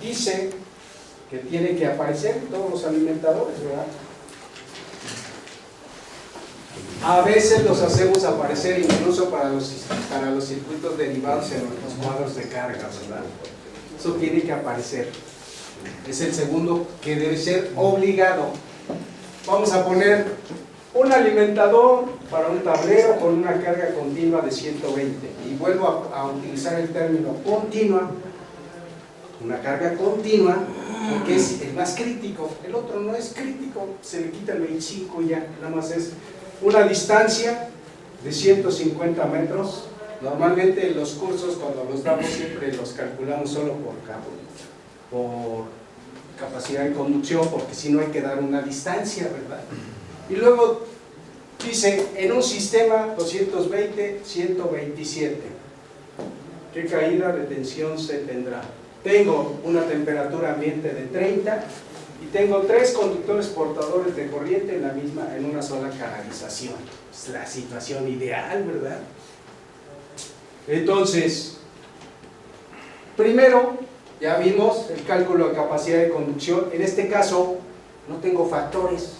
Dice que tiene que aparecer en todos los alimentadores, ¿verdad? A veces los hacemos aparecer incluso para los circuitos derivados en los cuadros de carga, ¿verdad? Eso tiene que aparecer. Es el segundo que debe ser obligado. Vamos a poner un alimentador para un tablero con una carga continua de 120. Y vuelvo a utilizar el término continua. Una carga continua, porque es el más crítico. El otro no es crítico, se le quita el 25 y ya, nada más es una distancia de 150 metros. Normalmente los cursos, cuando los damos, siempre los calculamos solo por capacidad de conducción, porque si no hay que dar una distancia, ¿verdad? Y luego dice, en un sistema 220, 127, ¿qué caída de tensión se tendrá? Tengo una temperatura ambiente de 30 y tengo 3 conductores portadores de corriente en una sola canalización. Es la situación ideal, ¿verdad? Entonces, primero, ya vimos el cálculo de capacidad de conducción. En este caso, no tengo factores.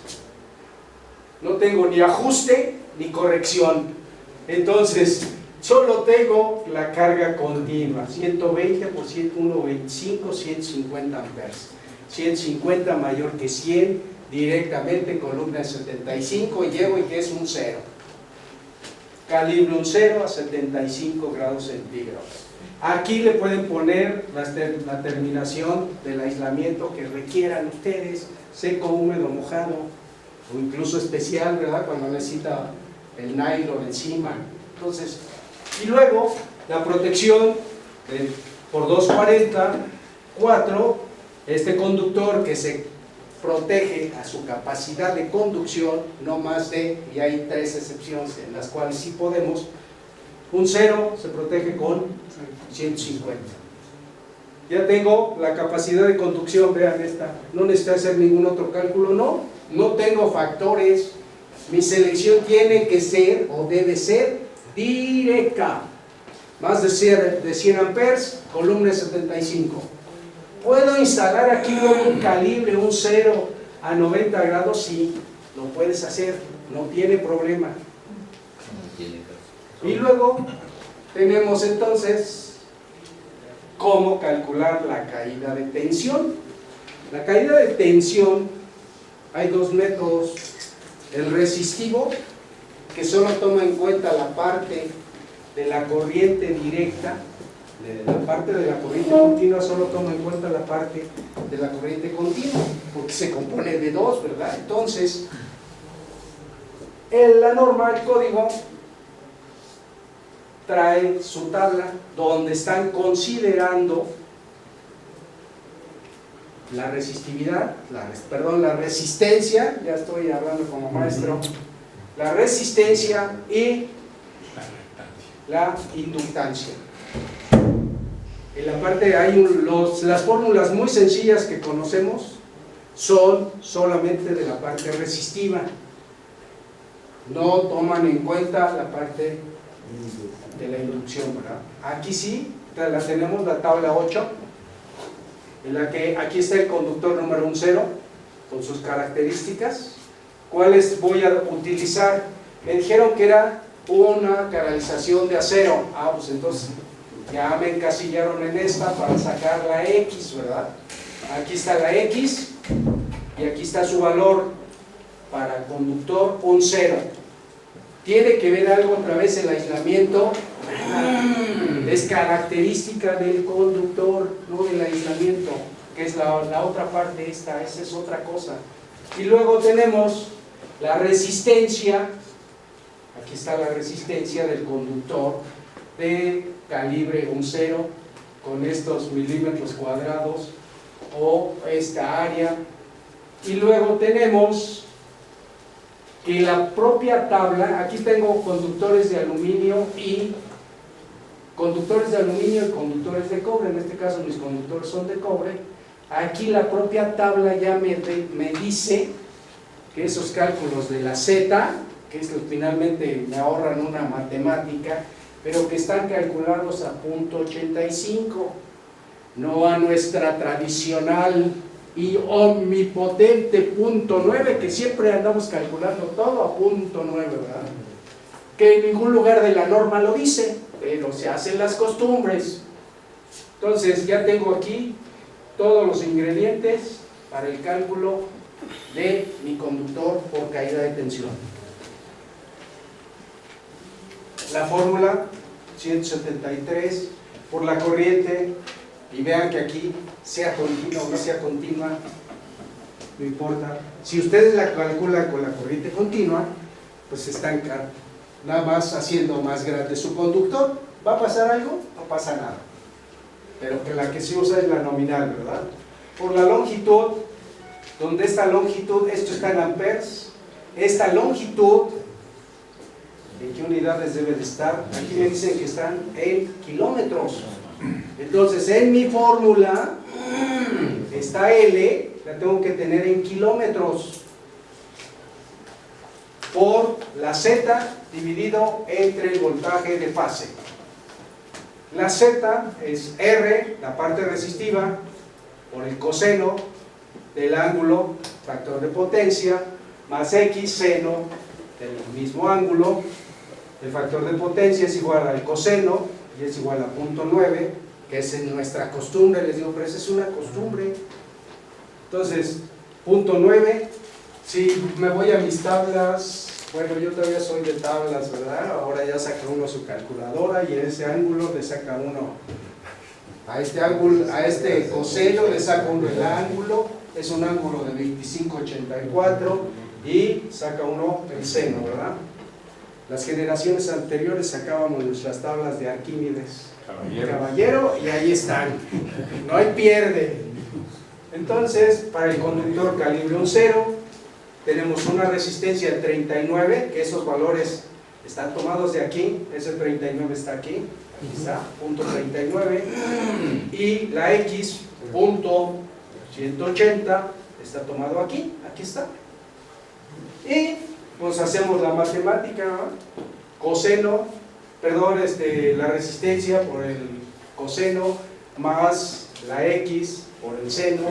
No tengo ni ajuste ni corrección. Entonces, solo tengo la carga continua, 120 por 125, 150 amperes. 150 mayor que 100, directamente columna de 75, y llevo y que es un 0. Calibre un 0 a 75 grados centígrados. Aquí le pueden poner la terminación del aislamiento que requieran ustedes, seco, húmedo, mojado, o incluso especial, ¿verdad? Cuando necesita el nylon encima. Entonces, y luego la protección por 240, 4, este conductor que se protege a su capacidad de conducción, no más de, y hay 3 excepciones en las cuales sí podemos, un 0 se protege con 150. Ya tengo la capacidad de conducción, vean esta, no necesito hacer ningún otro cálculo, no tengo factores, mi selección tiene que ser o debe ser directa, más de 100 amperes, columna 75. ¿Puedo instalar aquí luego un calibre, un 0 a 90 grados? Sí, lo puedes hacer, no tiene problema. Y luego tenemos entonces cómo calcular la caída de tensión. La caída de tensión, hay 2 métodos. El resistivo, que solo toma en cuenta la parte de la corriente directa, la parte de la corriente continua solo toma en cuenta la parte de la corriente continua, porque se compone de 2, ¿verdad? Entonces, la norma, el código, trae su tabla donde están considerando la resistividad, la resistencia, ya estoy hablando como maestro, la resistencia y la inductancia. En la parte hay las fórmulas muy sencillas que conocemos son solamente de la parte resistiva, no toman en cuenta la parte de la inducción, ¿verdad? Aquí sí, la tenemos, la tabla 8, en la que aquí está el conductor número 10 con sus características. ¿Cuáles voy a utilizar? Me dijeron que era una canalización de acero. Pues entonces ya me encasillaron en esta para sacar la X, ¿verdad? Aquí está la X y aquí está su valor para conductor, un 0. Tiene que ver algo otra vez el aislamiento. Es característica del conductor, no del aislamiento, que es la otra parte, esa es otra cosa. Y luego tenemos la resistencia. Aquí está la resistencia del conductor de calibre 0 con estos milímetros cuadrados o esta área. Y luego tenemos que la propia tabla, aquí tengo conductores de aluminio y conductores de cobre. En este caso mis conductores son de cobre. Aquí la propia tabla ya me dice que esos cálculos de la Z, que es que finalmente me ahorran una matemática, pero que están calculados a .85. no a nuestra tradicional y omnipotente punto 9, que siempre andamos calculando todo a punto 9, ¿verdad? Que en ningún lugar de la norma lo dice, pero se hacen las costumbres. Entonces ya tengo aquí todos los ingredientes para el cálculo de mi conductor por caída de tensión. La fórmula 173 por la corriente, y vean que aquí sea continua o no sea continua, no importa. Si ustedes la calculan con la corriente continua, pues están nada más haciendo más grande su conductor. ¿Va a pasar algo? No pasa nada. Pero que la que se usa es la nominal, ¿verdad? Por la longitud, donde esta longitud, esto está en amperes, esta longitud, ¿en qué unidades debe de estar? Aquí me dicen que están en kilómetros. Entonces, en mi fórmula, esta L la tengo que tener en kilómetros por la Z dividido entre el voltaje de fase. La Z es R, la parte resistiva, por el coseno del ángulo, factor de potencia, más X, seno del mismo ángulo. El factor de potencia es igual al coseno y es igual a 0.9, que es en nuestra costumbre. Les digo, pero esa es una costumbre. Entonces, 0.9, si me voy a mis tablas, bueno, yo todavía soy de tablas, ¿verdad? Ahora ya saca uno su calculadora y en ese ángulo le saca uno, a este ángulo, a este coseno le saca uno el ángulo, es un ángulo de 25,84 y saca uno el seno, ¿verdad? Las generaciones anteriores sacábamos nuestras tablas de Arquímedes, caballero, y ahí están, no hay pierde. Entonces, para el conductor calibre 1,0 tenemos una resistencia de 39, que esos valores están tomados de aquí, ese 39 está aquí, está, punto 39, y la X, punto 180, está tomado aquí, aquí está. Y pues hacemos la matemática, ¿no? Coseno, perdón, la resistencia por el coseno, más la X por el seno,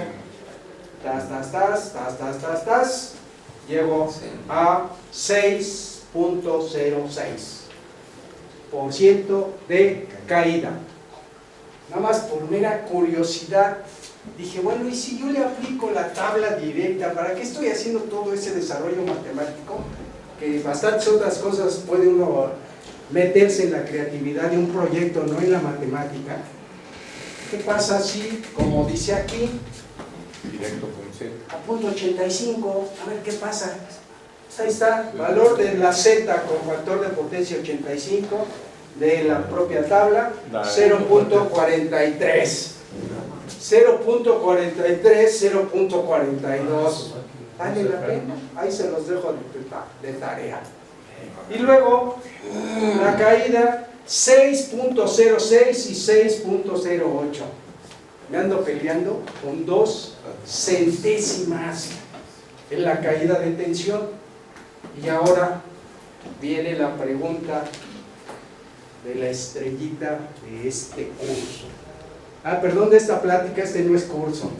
llego a 6.06% de caída. Nada más por mera curiosidad, dije, bueno, ¿y si yo le aplico la tabla directa? ¿Para qué estoy haciendo todo ese desarrollo matemático? Que bastantes otras cosas puede uno meterse en la creatividad de un proyecto, no en la matemática. ¿Qué pasa si, como dice aquí, directo con Z, a punto 85, a ver qué pasa? Ahí está, valor de la Z con factor de potencia 85 de la propia tabla, 0.43. 0.43, 0.42. ¿Vale la pena? Ahí se los dejo de tarea. Y luego, la caída 6.06 y 6.08. Me ando peleando con 2 centésimas en la caída de tensión. Y ahora viene la pregunta de la estrellita de este curso. Ah, perdón, de esta plática, este no es curso.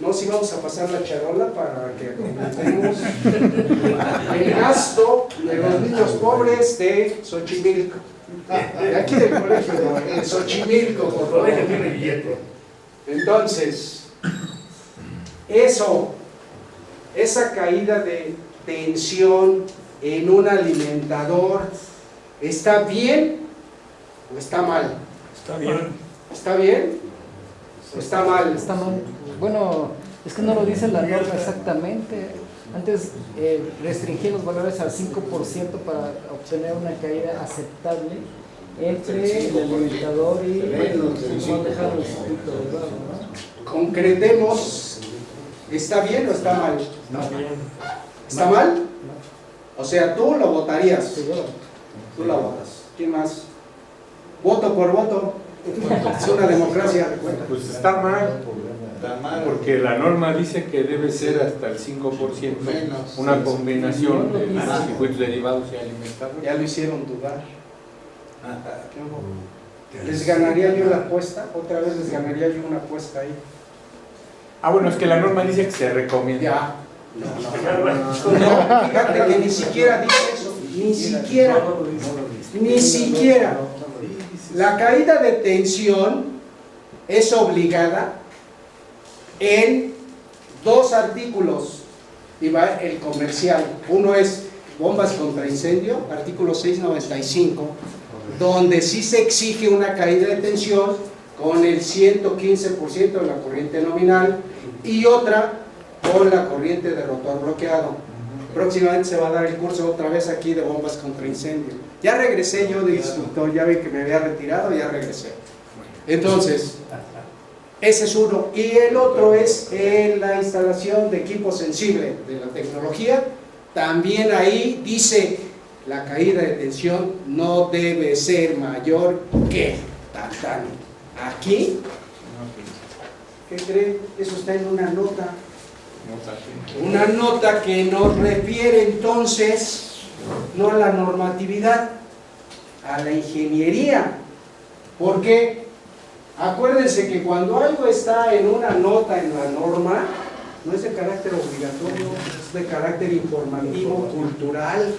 No, si vamos a pasar la charola para que comentemos el gasto de los niños pobres de Xochimilco. De aquí del colegio, de Xochimilco, por favor. Entonces, esa caída de tensión en un alimentador, ¿está bien o está mal? Está bien. ¿Está bien o está mal? Está mal. Bueno, es que no lo dice la norma exactamente. Antes restringí los valores al 5% para obtener una caída aceptable entre el alimentador y no dejar el circuito de lado, ¿no? Concretemos, ¿está bien o está mal? No. ¿Está mal? O sea, tú lo votarías. Sí, yo. Tú la votas. ¿Quién más? Voto por voto. Es una democracia. pues está mal, porque la norma dice que debe ser hasta el 5%, una combinación de circuitos derivados y alimentadores. Ya lo hicieron dudar. ¿Qué hubo? Les ganaría yo la apuesta, otra vez les ganaría yo una apuesta ahí. Ah, bueno, es que la norma dice que se recomienda. Ya. No, fíjate que ni siquiera dice eso, ni siquiera. La caída de tensión es obligada en dos artículos, y va el comercial. Uno es bombas contra incendio, artículo 695, donde sí se exige una caída de tensión con el 115% de la corriente nominal, y otra con la corriente de rotor bloqueado. Próximamente se va a dar el curso otra vez aquí de bombas contra incendio. Ya regresé yo de instructor, ya vi que me había retirado, ya regresé. Entonces, ese es uno. Y el otro es la instalación de equipo sensible de la tecnología. También ahí dice, la caída de tensión no debe ser mayor que tan. Aquí, ¿qué creen? Eso está en una nota. Una nota que nos refiere entonces no a la normatividad, a la ingeniería. Porque acuérdense que cuando algo está en una nota en la norma, no es de carácter obligatorio, es de carácter informativo, cultural.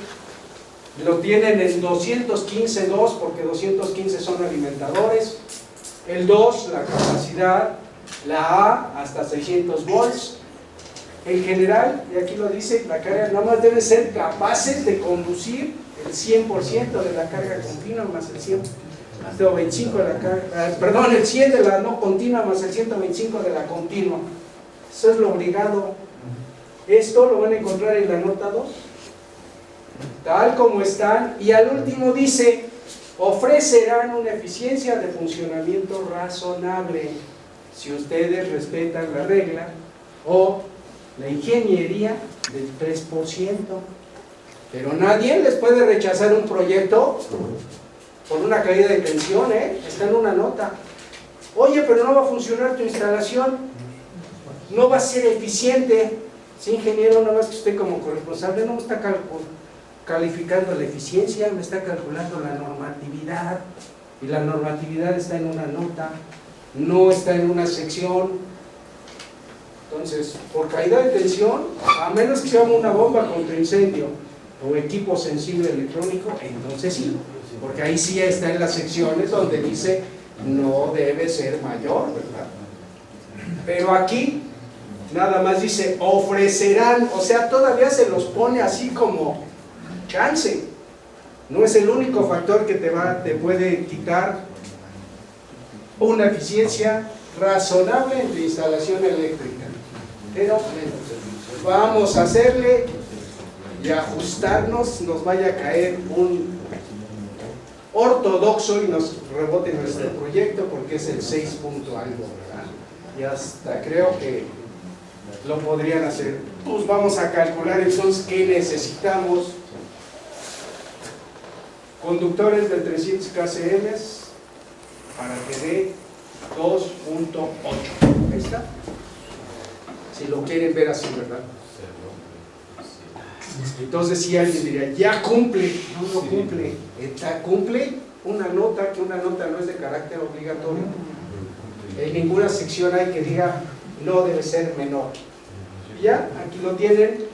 Lo tienen en 215.2 porque 215 son alimentadores, el 2 la capacidad, la A hasta 600 volts. En general, y aquí lo dice, la carga nada más deben ser capaces de conducir el 100% de la carga continua más el 125 de la carga, perdón, el 100 de la no continua más el 125 de la continua. Eso es lo obligado. Esto lo van a encontrar en la nota 2, tal como están, y al último dice, ofrecerán una eficiencia de funcionamiento razonable si ustedes respetan la regla o la ingeniería del 3%. Pero nadie les puede rechazar un proyecto por una caída de tensión, está en una nota. Oye, pero no va a funcionar tu instalación, no va a ser eficiente. Sí, ingeniero, nada más que usted como corresponsable no me está calificando la eficiencia, me está calculando la normatividad, y la normatividad está en una nota, no está en una sección. Entonces, por caída de tensión, a menos que sea una bomba contra incendio o equipo sensible electrónico, entonces sí, porque ahí sí está en las secciones donde dice no debe ser mayor, ¿verdad? Pero aquí nada más dice ofrecerán, o sea, todavía se los pone así como chance. No es el único factor que te puede quitar una eficiencia razonable en tu instalación eléctrica. Pero vamos a hacerle y ajustarnos, nos vaya a caer un ortodoxo y nos rebote nuestro proyecto porque es el 6 punto algo, ¿verdad? Y hasta creo que lo podrían hacer. Pues vamos a calcular entonces qué necesitamos. Conductores de 300 kcm para que dé 2.8. Ahí está. Si lo quieren ver así, ¿verdad? Entonces si alguien diría, ya cumple, no cumple, cumple una nota, que una nota no es de carácter obligatorio. En ninguna sección hay que diga, no debe ser menor. Ya, aquí lo tienen,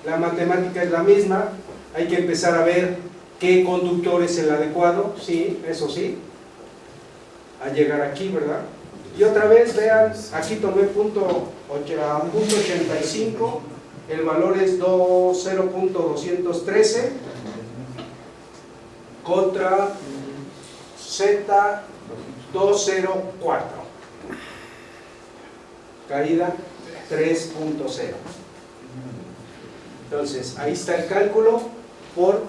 la matemática es la misma, hay que empezar a ver qué conductor es el adecuado, sí, eso sí, a llegar aquí, ¿verdad? Y otra vez, vean, aquí tomé punto 85, el valor es 0.213 contra Z204, caída 3.0. Entonces, ahí está el cálculo por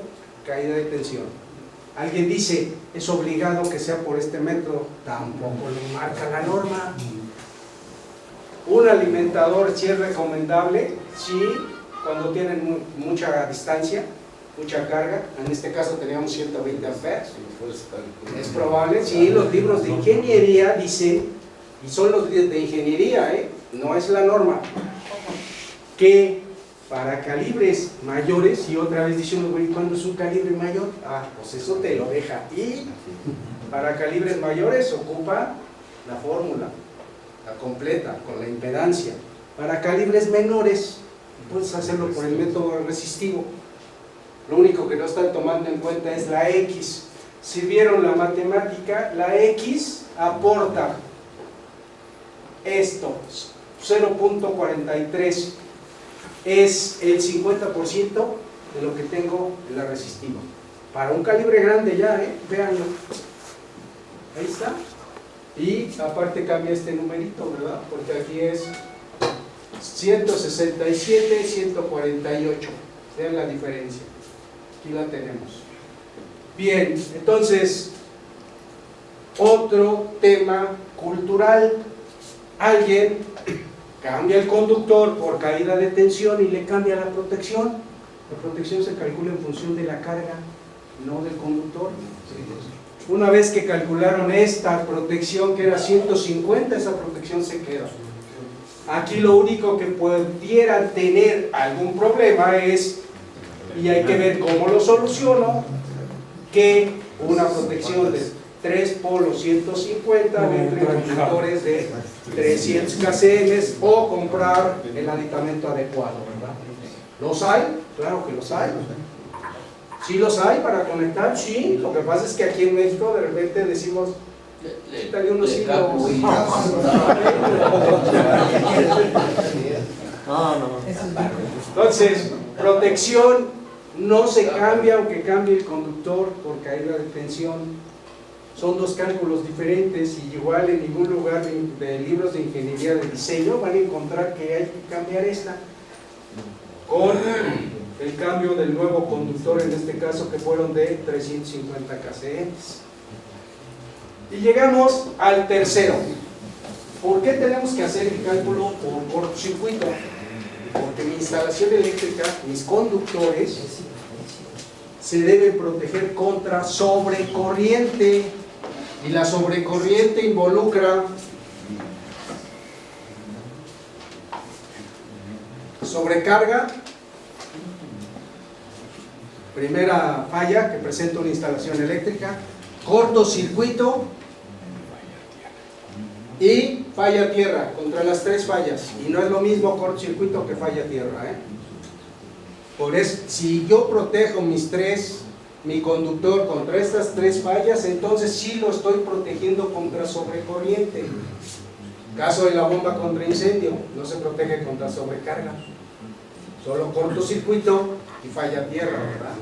caída de tensión. Alguien dice, es obligado que sea por este método, tampoco lo marca la norma. Un alimentador sí es recomendable, sí, cuando tienen mucha distancia, mucha carga. En este caso teníamos 120 amperes. Es probable, sí, los libros de ingeniería dicen, y son los de ingeniería, no es la norma, que Para calibres mayores, y otra vez diciendo, güey, ¿cuándo es un calibre mayor? Ah, pues eso te lo deja. Y para calibres mayores ocupa la fórmula, la completa, con la impedancia. Para calibres menores, puedes hacerlo por el método resistivo. Lo único que no están tomando en cuenta es la X. Si vieron la matemática, la X aporta esto, 0.43. Es el 50% de lo que tengo en la resistiva. Para un calibre grande ya, véanlo. Ahí está. Y aparte cambia este numerito, ¿verdad? Porque aquí es 167, 148. Vean la diferencia. Aquí la tenemos. Bien, entonces, otro tema cultural. Alguien cambia el conductor por caída de tensión y le cambia la protección. La protección se calcula en función de la carga, no del conductor. Una vez que calcularon esta protección, que era 150, esa protección se queda. Aquí lo único que pudiera tener algún problema es, y hay que ver cómo lo soluciono, que una protección de 3 polos 150 entre conductores de 300 kcm o comprar el aditamento adecuado, ¿verdad? ¿Los hay? Claro que los hay. ¿Sí los hay para conectar? Sí. Lo que pasa es que aquí en México de repente decimos, quítale unos hilos. Entonces, protección no se cambia aunque cambie el conductor por caída de tensión. Son dos cálculos diferentes y igual en ningún lugar de libros de ingeniería de diseño van a encontrar que hay que cambiar esta con el cambio del nuevo conductor, en este caso que fueron de 350 kcm. Y llegamos al tercero. ¿Por qué tenemos que hacer el cálculo por cortocircuito? Porque mi instalación eléctrica, mis conductores, se deben proteger contra sobrecorriente. Y la sobrecorriente involucra sobrecarga, primera falla que presenta una instalación eléctrica, cortocircuito y falla tierra, contra las tres fallas. Y no es lo mismo cortocircuito que falla tierra, Por eso, si yo protejo mi conductor contra estas tres fallas, entonces sí lo estoy protegiendo contra sobrecorriente. Caso de la bomba contra incendio, no se protege contra sobrecarga, solo cortocircuito y falla tierra, ¿verdad?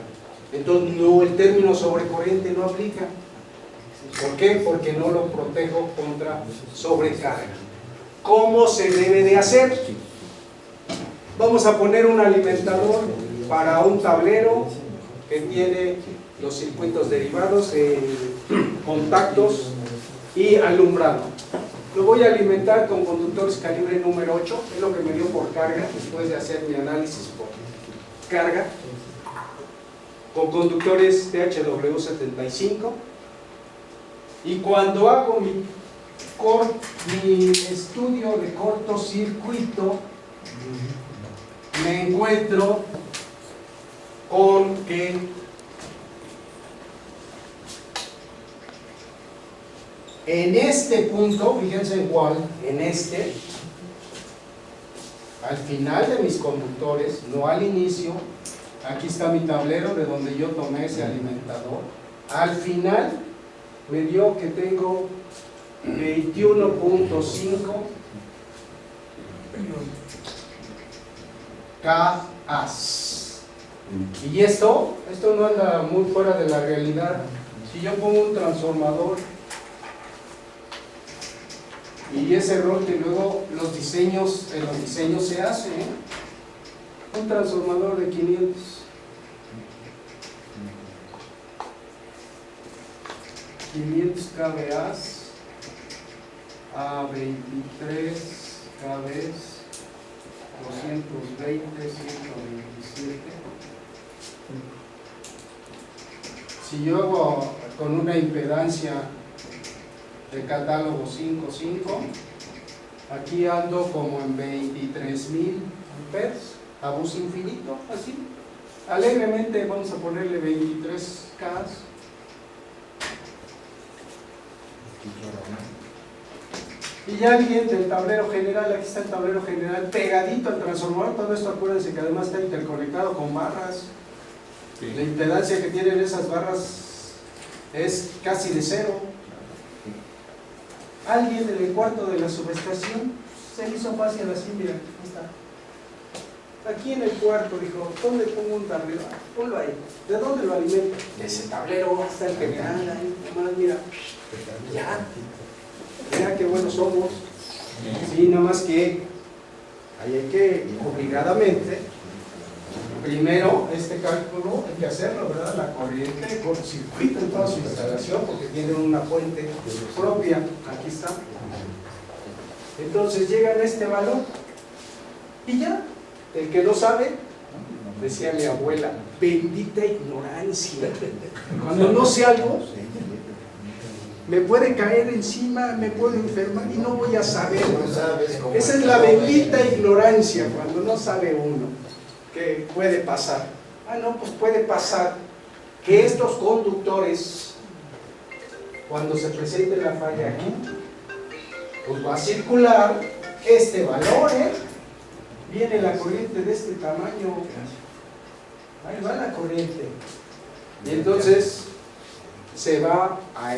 Entonces no, el término sobrecorriente no aplica. ¿Por qué? Porque no lo protejo contra sobrecarga. ¿Cómo se debe de hacer? Vamos a poner un alimentador para un tablero que tiene los circuitos derivados, contactos y alumbrado. Lo voy a alimentar con conductores calibre número 8, es lo que me dio por carga, después de hacer mi análisis por carga, con conductores THW75. Y cuando hago mi estudio de cortocircuito, me encuentro con que en este punto, fíjense en cuál, al final de mis conductores, no al inicio, aquí está mi tablero de donde yo tomé ese alimentador, al final me dio que tengo 21.5 kAs. Y esto no anda muy fuera de la realidad. Si yo pongo un transformador y ese error que luego en los diseños se hace, un transformador de 500 kVA a 23 kV, 220, 127. Si yo hago con una impedancia de catálogo 5.5, aquí ando como en 23.000 amperes. a bus infinito, así. Alegremente vamos a ponerle 23 K. Y ya alguien del tablero general, aquí está el tablero general, pegadito al transformador. Todo esto acuérdense que además está interconectado con barras. Sí. La impedancia que tienen esas barras es casi de cero. Alguien en el cuarto de la subestación se hizo fácil así, mira, ahí está. Aquí en el cuarto dijo, ¿dónde pongo un tablero? Ah, ponlo ahí. ¿De dónde lo alimento? De ese tablero, hasta el general, ahí, nomás, mira. Ya. Mira qué buenos somos. Sí, nada más que ahí hay que, obligadamente, primero este cálculo hay que hacerlo, ¿verdad? La corriente cortocircuito en toda su instalación, porque tienen una fuente propia. Aquí está. Entonces llegan a este valor y ya, el que no sabe, decía mi abuela, bendita ignorancia. Cuando no sé algo, me puede caer encima, me puedo enfermar y no voy a saber. Esa es la bendita ignorancia, cuando no sabe uno. ¿Qué puede pasar? Ah, no, pues puede pasar que estos conductores, cuando se presente la falla aquí, pues va a circular este valor, viene la corriente de este tamaño, ahí va la corriente, y entonces se va a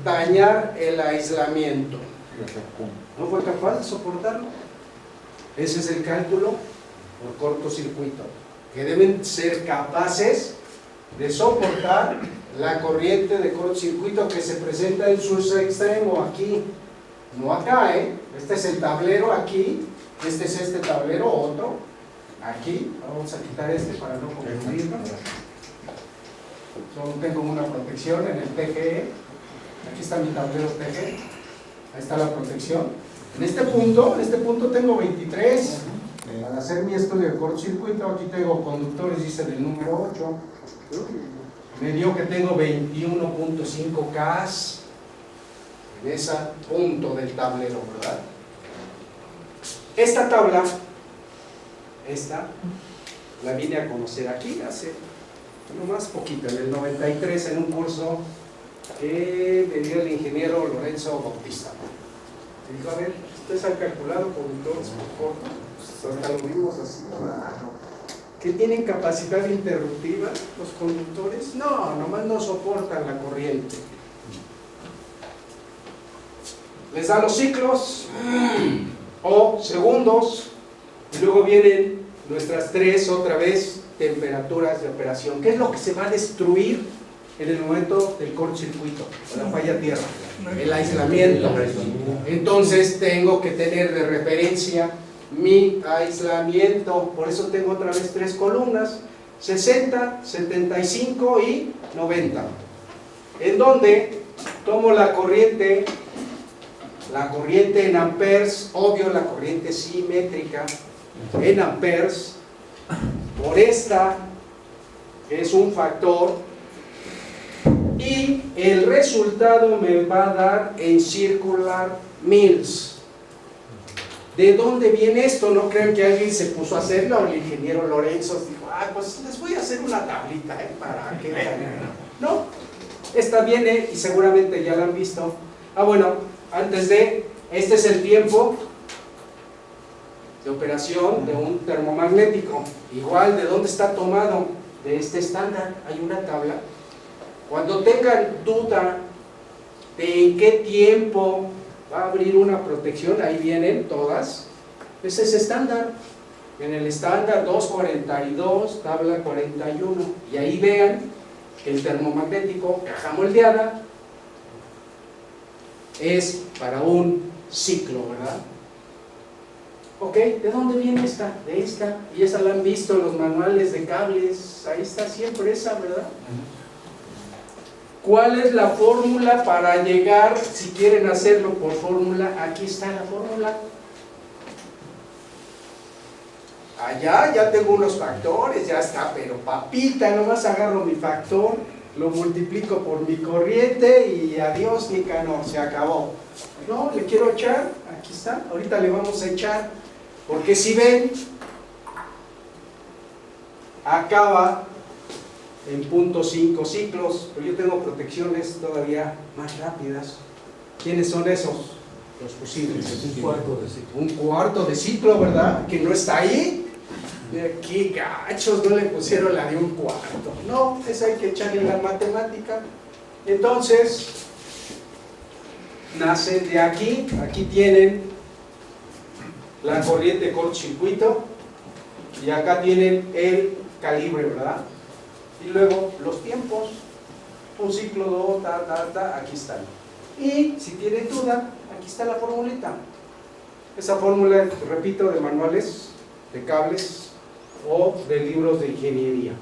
dañar el aislamiento. ¿No fue capaz de soportarlo? Ese es el cálculo por cortocircuito, que deben ser capaces de soportar la corriente de cortocircuito que se presenta en su extremo aquí, no acá, este es el tablero aquí, este es este tablero, otro aquí. Vamos a quitar este para no confundirlo. Solo tengo una protección en el TGE. Aquí está mi tablero TGE, ahí está la protección. En este punto tengo 23. Para hacer mi estudio de cortocircuito, aquí tengo conductores, dice del número 8. Me dio que tengo 21.5 K en ese punto del tablero, ¿verdad? Esta tabla, la vine a conocer aquí hace más poquito, en el 93, en un curso que me dio el ingeniero Lorenzo Bautista. Me dijo, a ver, ¿ustedes han calculado conductores por corto? Pues hasta lo vimos así, claro. ¿Que tienen capacidad interruptiva los conductores? No, nomás no soportan la corriente. Les da los ciclos o segundos y luego vienen nuestras tres otra vez temperaturas de operación. ¿Qué es lo que se va a destruir en el momento del cortocircuito, la falla tierra? El aislamiento. Entonces tengo que tener de referencia mi aislamiento. Por eso tengo otra vez tres columnas: 60, 75 y 90, en donde tomo la corriente en amperes, obvio la corriente simétrica en amperes, por esta, que es un factor, y el resultado me va a dar en circular mils. ¿De dónde viene esto? No crean que alguien se puso a hacerlo, el ingeniero Lorenzo dijo, pues les voy a hacer una tablita para que vean. No, esta viene y seguramente ya la han visto. Bueno, este es el tiempo de operación de un termomagnético. Igual, ¿de dónde está tomado? De este estándar. Hay una tabla. Cuando tengan duda de en qué tiempo va a abrir una protección, ahí vienen todas. Ese es estándar. En el estándar 242, tabla 41. Y ahí vean que el termomagnético, caja moldeada, es para un ciclo, ¿verdad? Ok, ¿de dónde viene esta? De esta. Y esa la han visto en los manuales de cables. Ahí está siempre esa, ¿verdad? ¿Cuál es la fórmula para llegar, si quieren hacerlo por fórmula? Aquí está la fórmula. Allá ya tengo unos factores, ya está, pero papita, nomás agarro mi factor, lo multiplico por mi corriente y adiós Nicanor, se acabó. No, le quiero echar, aquí está, ahorita le vamos a echar, porque si ven, acaba en 0.5 ciclos, pero yo tengo protecciones todavía más rápidas. ¿Quiénes son esos? Los fusibles. Un cuarto de ciclo. Un cuarto de ciclo, ¿verdad? Que no está ahí. Qué gachos, no le pusieron la de un cuarto. No, esa hay que echarle la matemática. Entonces, nacen de aquí. Aquí tienen la corriente cortocircuito y acá tienen el calibre, ¿verdad? Y luego los tiempos, un ciclo, dos, aquí están. Y si tienen duda, aquí está la formulita. Esa fórmula, repito, de manuales, de cables o de libros de ingeniería.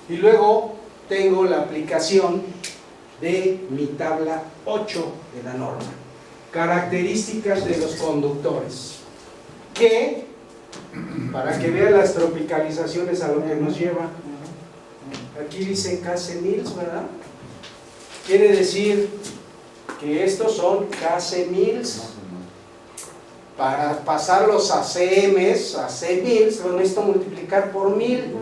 Y luego tengo la aplicación de mi tabla 8 de la norma. Características de los conductores. Que, para que vean las tropicalizaciones a lo que nos lleva, aquí dice KC1000, ¿verdad? Quiere decir que estos son KC1000. Para pasarlos a CMs, a C1000, lo necesito multiplicar por 1000.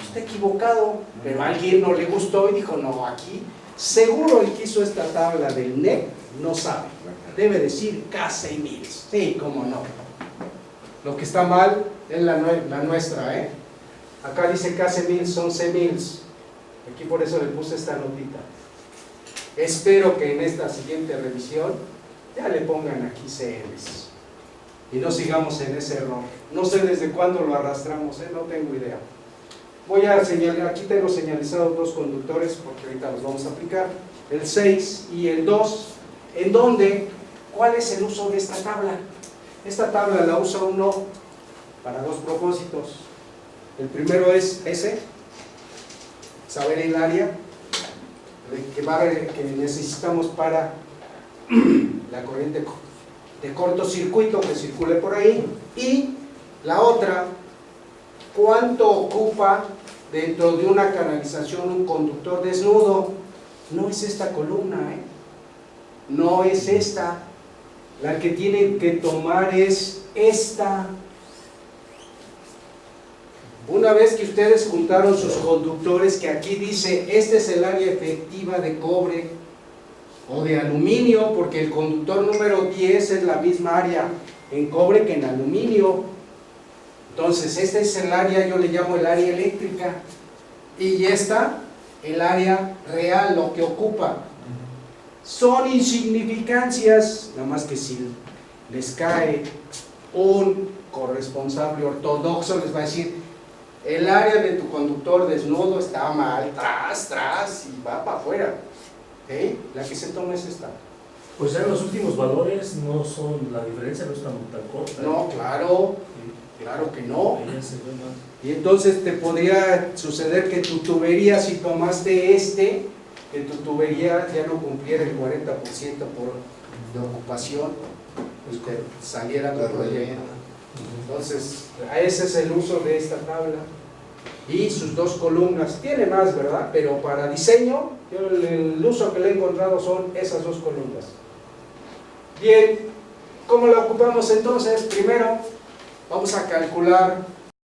Está equivocado, pero a alguien no le gustó y dijo, no, aquí seguro el que hizo esta tabla del NEC no sabe, debe decir KC1000. Sí, cómo no. Lo que está mal es la nuestra, ¿eh? Acá dice KC1000, son C1000. Aquí por eso le puse esta notita. Espero que en esta siguiente revisión ya le pongan aquí CMs y no sigamos en ese error. No sé desde cuándo lo arrastramos, no tengo idea. Voy a señalar, aquí tengo señalizados dos conductores porque ahorita los vamos a aplicar, el 6 y el 2, en donde, ¿cuál es el uso de esta tabla? Esta tabla la usa uno para dos propósitos. El primero es ese, saber el área que necesitamos para la corriente de cortocircuito que circule por ahí, y la otra, cuánto ocupa dentro de una canalización un conductor desnudo. No es esta columna, no es esta. La que tienen que tomar es esta. Una vez que ustedes juntaron sus conductores, que aquí dice, este es el área efectiva de cobre o de aluminio, porque el conductor número 10 es la misma área en cobre que en aluminio. Entonces, este es el área, yo le llamo el área eléctrica, y esta, el área real, lo que ocupa. Son insignificancias, nada más que si les cae un corresponsable ortodoxo, les va a decir, el área de tu conductor desnudo está mal, tras, y va para afuera. La que se toma es esta. Pues ya los últimos valores no son, la diferencia no es tan corta. No, claro, claro que no. Ahí ya se ve más. Y entonces te podría suceder que tu tubería, si tomaste que tu tubería ya no cumpliera el 40% de ocupación, pues te saliera tu proyecto. Entonces, ese es el uso de esta tabla. Y sus dos columnas, tiene más, ¿verdad? Pero para diseño, yo el uso que le he encontrado son esas dos columnas. Bien, ¿cómo la ocupamos entonces? Primero, vamos a calcular